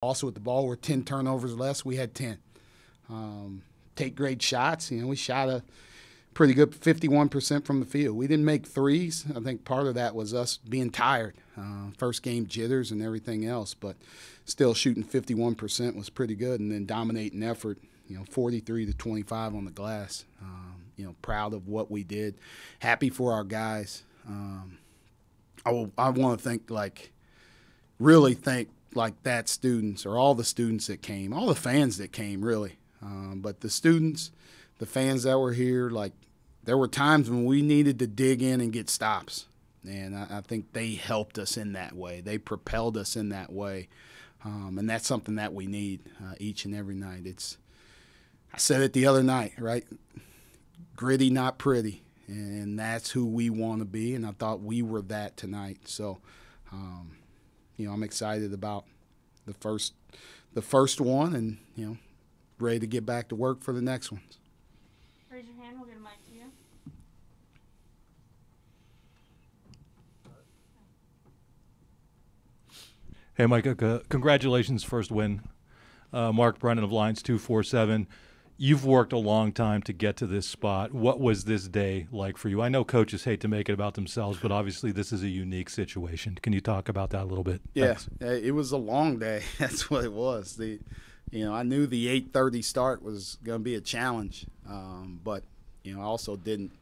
Also with the ball, we're 10 turnovers less. We had 10. Take great shots. We shot a pretty good 51% from the field. We didn't make threes. I think part of that was us being tired, first game jitters and everything else, but still shooting 51% was pretty good, and then dominating effort, 43-25 on the glass. Proud of what we did. Happy for our guys. I want to really thank that students, or all the students that came, all the fans that came, really. But the students, the fans that were here, there were times when we needed to dig in and get stops. And I think they helped us in that way. They propelled us in that way. And that's something that we need each and every night. I said it the other night, right? Gritty, not pretty. And that's who we want to be. And I thought we were that tonight. So, I'm excited about the first one, and, ready to get back to work for the next ones. Raise your hand. We'll get a mic to you. Hey, Micah, congratulations, first win. Mark Brennan of Lions 247. You've worked a long time to get to this spot. What was this day like for you? I know coaches hate to make it about themselves, but obviously this is a unique situation. Can you talk about that a little bit? Yeah, Thanks. It was a long day. That's what it was. I knew the 8:30 start was going to be a challenge, but I also didn't.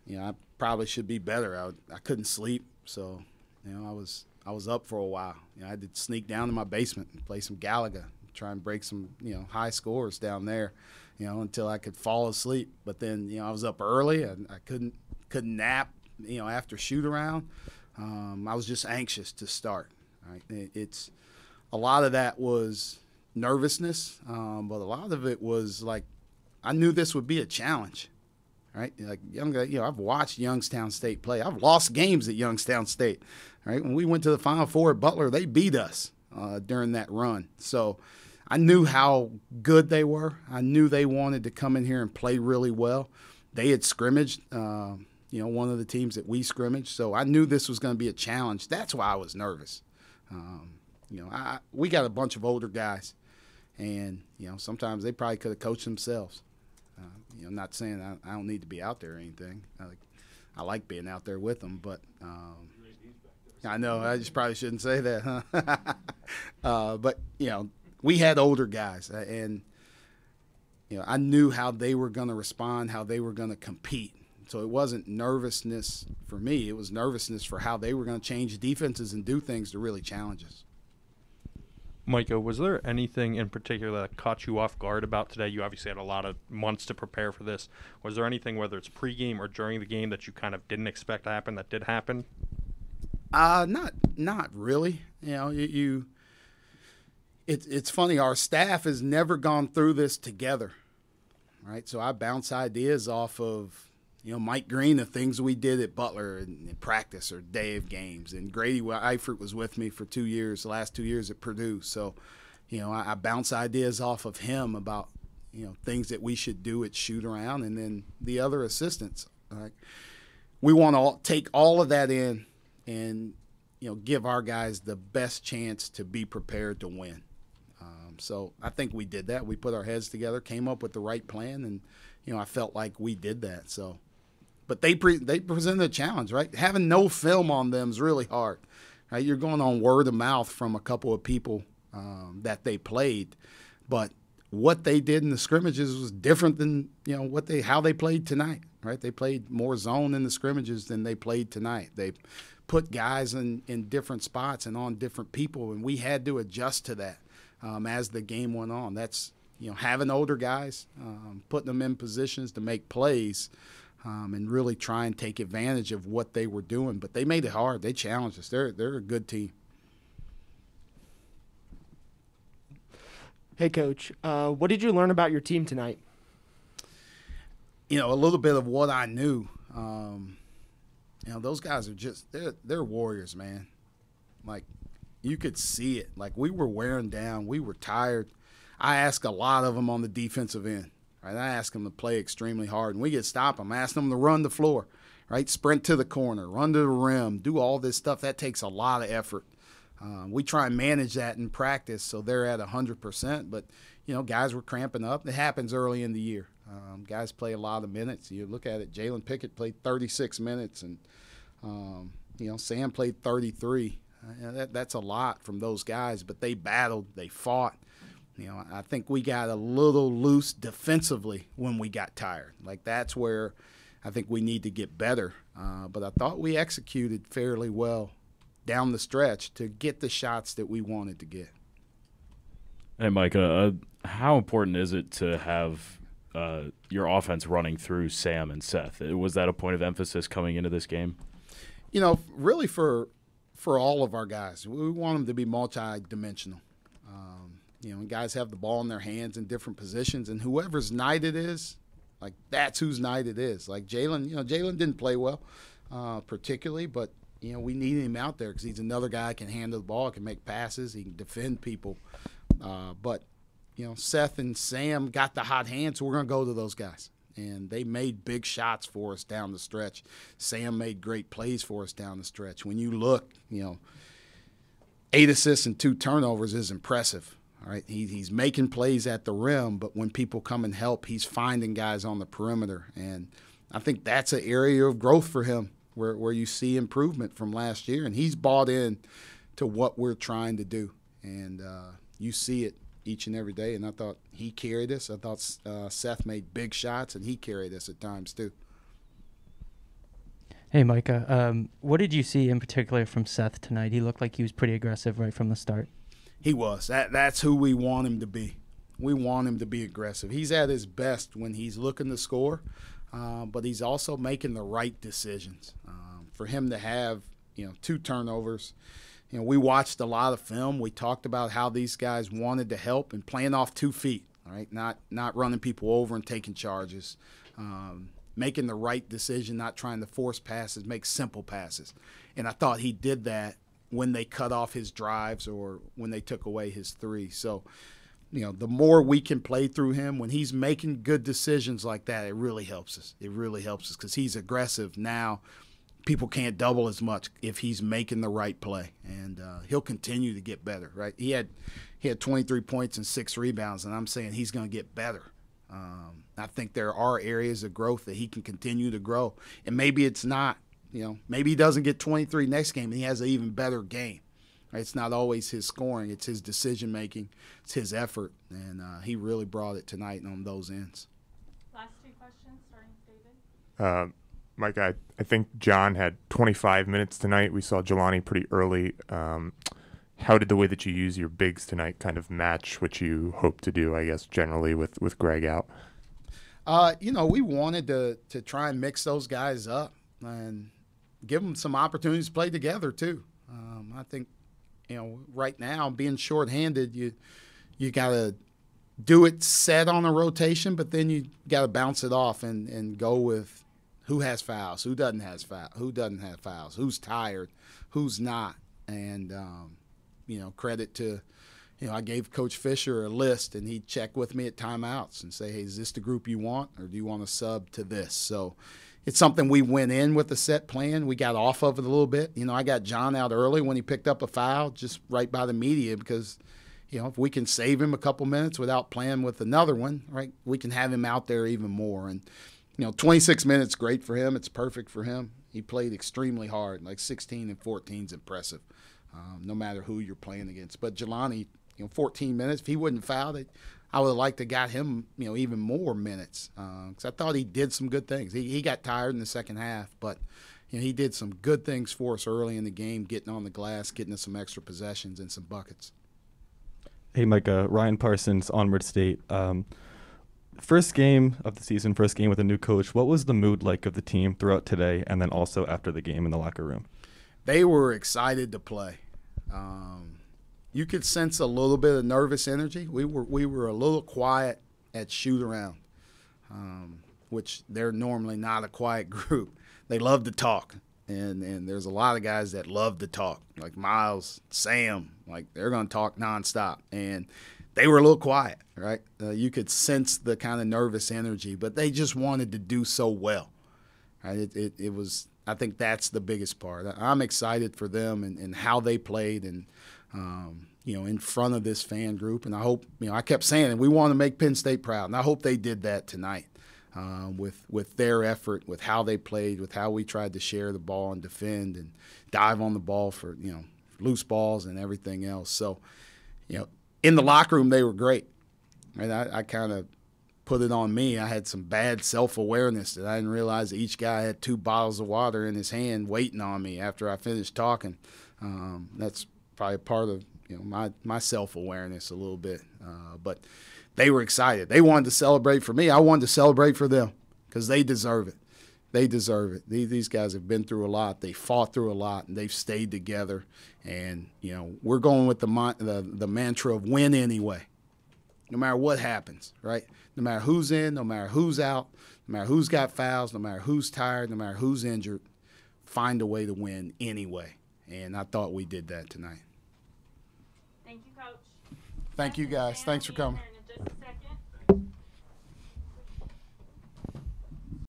I probably should be better. I couldn't sleep, so I was up for a while. I had to sneak down to my basement and play some Galaga, try and break some high scores down there, until I could fall asleep. But then I was up early and I couldn't nap. After shoot around, I was just anxious to start. Right, it's a lot of that was nervousness, but a lot of it was I knew this would be a challenge. Right, I've watched Youngstown State play. I've lost games at Youngstown State. Right, when we went to the Final Four at Butler, they beat us during that run. So I knew how good they were. I knew they wanted to come in here and play really well. They had scrimmaged, one of the teams that we scrimmaged. So I knew this was going to be a challenge. That's why I was nervous. We got a bunch of older guys, and sometimes they probably could have coached themselves. Not saying I don't need to be out there or anything. I like being out there with them, but I know I just probably shouldn't say that, huh? But we had older guys, and I knew how they were going to respond, how they were going to compete. So it wasn't nervousness for me; it was nervousness for how they were going to change defenses and do things to really challenge us. Micah, was there anything in particular that caught you off guard about today? You obviously had a lot of months to prepare for this. Was there anything, whether it's pregame or during the game, that you kind of didn't expect to happen that did happen? Not really. It's funny. Our staff has never gone through this together, right? So I bounce ideas off of Mike Green, the things we did at Butler in practice or day of games. And Grady Eifert was with me for 2 years, the last 2 years at Purdue. So, I bounce ideas off of him about, things that we should do at shoot around, and then the other assistants. Right? We want to take all of that in and, give our guys the best chance to be prepared to win. So I think we did that. We put our heads together, came up with the right plan, and, I felt like we did that. So. But they presented a challenge, right? Having no film on them is really hard, right? You're going on word of mouth from a couple of people that they played, but what they did in the scrimmages was different than how they played tonight, right? They played more zone in the scrimmages than they played tonight. They put guys in different spots and on different people, and we had to adjust to that as the game went on. That's having older guys, putting them in positions to make plays. And really try and take advantage of what they were doing. But they made it hard. They challenged us. They're a good team. Hey, Coach, what did you learn about your team tonight? A little bit of what I knew. Those guys are they're warriors, man. You could see it. We were wearing down. We were tired. I asked a lot of them on the defensive end. Right, I ask them to play extremely hard, and we get stopped them. I ask them to run the floor, right, sprint to the corner, run to the rim, do all this stuff. That takes a lot of effort. We try and manage that in practice so they're at 100%, but, guys were cramping up. It happens early in the year. Guys play a lot of minutes. You look at it, Jalen Pickett played 36 minutes, and, Sam played 33. That's a lot from those guys, but they battled, they fought. I think we got a little loose defensively when we got tired. Like, that's where I think we need to get better. But I thought we executed fairly well down the stretch to get the shots that we wanted to get. Hey, Micah, how important is it to have your offense running through Sam and Seth? Was that a point of emphasis coming into this game? Really for all of our guys, we want them to be multi-dimensional. Guys have the ball in their hands in different positions, and whoever's night it is, like, that's whose night it is. Like Jalen, Jalen didn't play well particularly, but, we need him out there because he's another guy who can handle the ball, can make passes, he can defend people. But, Seth and Sam got the hot hand, so we're going to go to those guys. And they made big shots for us down the stretch. Sam made great plays for us down the stretch. When you look, 8 assists and 2 turnovers is impressive. All right, he's making plays at the rim, but when people come and help, he's finding guys on the perimeter. And I think that's an area of growth for him where you see improvement from last year. And he's bought in to what we're trying to do. And you see it each and every day. And I thought he carried us. I thought Seth made big shots, and he carried us at times too. Hey, Micah, what did you see in particular from Seth tonight? He looked like he was pretty aggressive right from the start. He was. That's who we want him to be. We want him to be aggressive. He's at his best when he's looking to score, but he's also making the right decisions. For him to have, 2 turnovers, we watched a lot of film. We talked about how these guys wanted to help and playing off 2 feet, all right, not running people over and taking charges, making the right decision, not trying to force passes, make simple passes. And I thought he did that when they cut off his drives or when they took away his 3. So, the more we can play through him, when he's making good decisions like that, it really helps us. It really helps us because he's aggressive. Now people can't double as much if he's making the right play, and he'll continue to get better, right? He had 23 points and 6 rebounds, and I'm saying he's going to get better. I think there are areas of growth that he can continue to grow, and maybe it's not. Maybe he doesn't get 23 next game and he has an even better game. Right? It's not always his scoring. It's his decision-making. It's his effort, and he really brought it tonight on those ends. Last 2 questions, starting with David. Mike, I think John had 25 minutes tonight. We saw Jelani pretty early. How did the way that you use your bigs tonight kind of match what you hope to do, I guess, generally with Greg out? We wanted to try and mix those guys up and give them some opportunities to play together too. I think, right now being shorthanded, you got to do it set on a rotation, but then you got to bounce it off and go with who has fouls, who doesn't have fouls, who's tired, who's not. And, credit to, I gave Coach Fisher a list, and he'd check with me at timeouts and say, hey, is this the group you want, or do you want to sub to this? So it's something we went in with a set plan. We got off of it a little bit. I got John out early when he picked up a foul just right by the media because, if we can save him a couple minutes without playing with another one, right, we can have him out there even more. And, 26 minutes, great for him. It's perfect for him. He played extremely hard, like 16 and 14 is impressive, no matter who you're playing against. But Jelani, 14 minutes, if he wouldn't fouled it, I would have liked to got him, even more minutes because I thought he did some good things. He got tired in the second half, but he did some good things for us early in the game, getting on the glass, getting us some extra possessions and some buckets. Hey, Micah, Ryan Parsons, Onward State. First game of the season, first game with a new coach. What was the mood like of the team throughout today and then also after the game in the locker room? They were excited to play. You could sense a little bit of nervous energy. We were a little quiet at shoot around, which they're normally not a quiet group. They love to talk, and there's a lot of guys that love to talk, like Miles, Sam, like they're going to talk nonstop. And they were a little quiet, right? You could sense the kind of nervous energy, but they just wanted to do so well. Right? It was I think that's the biggest part. I'm excited for them and how they played and, in front of this fan group. And I hope, I kept saying it, we want to make Penn State proud. And I hope they did that tonight with their effort, with how they played, with how we tried to share the ball and defend and dive on the ball for, loose balls and everything else. So, in the locker room, they were great. And I kind of put it on me. I had some bad self-awareness that I didn't realize that each guy had 2 bottles of water in his hand waiting on me after I finished talking. That's probably part of my self-awareness a little bit. But they were excited. They wanted to celebrate for me. I wanted to celebrate for them because they deserve it. They deserve it. These guys have been through a lot. They fought through a lot, and they've stayed together. And, we're going with the mantra of win anyway, no matter what happens, right? No matter who's in, no matter who's out, no matter who's got fouls, no matter who's tired, no matter who's injured, find a way to win anyway. And I thought we did that tonight. Thank you, Coach. Thank you, guys. Thanks for coming.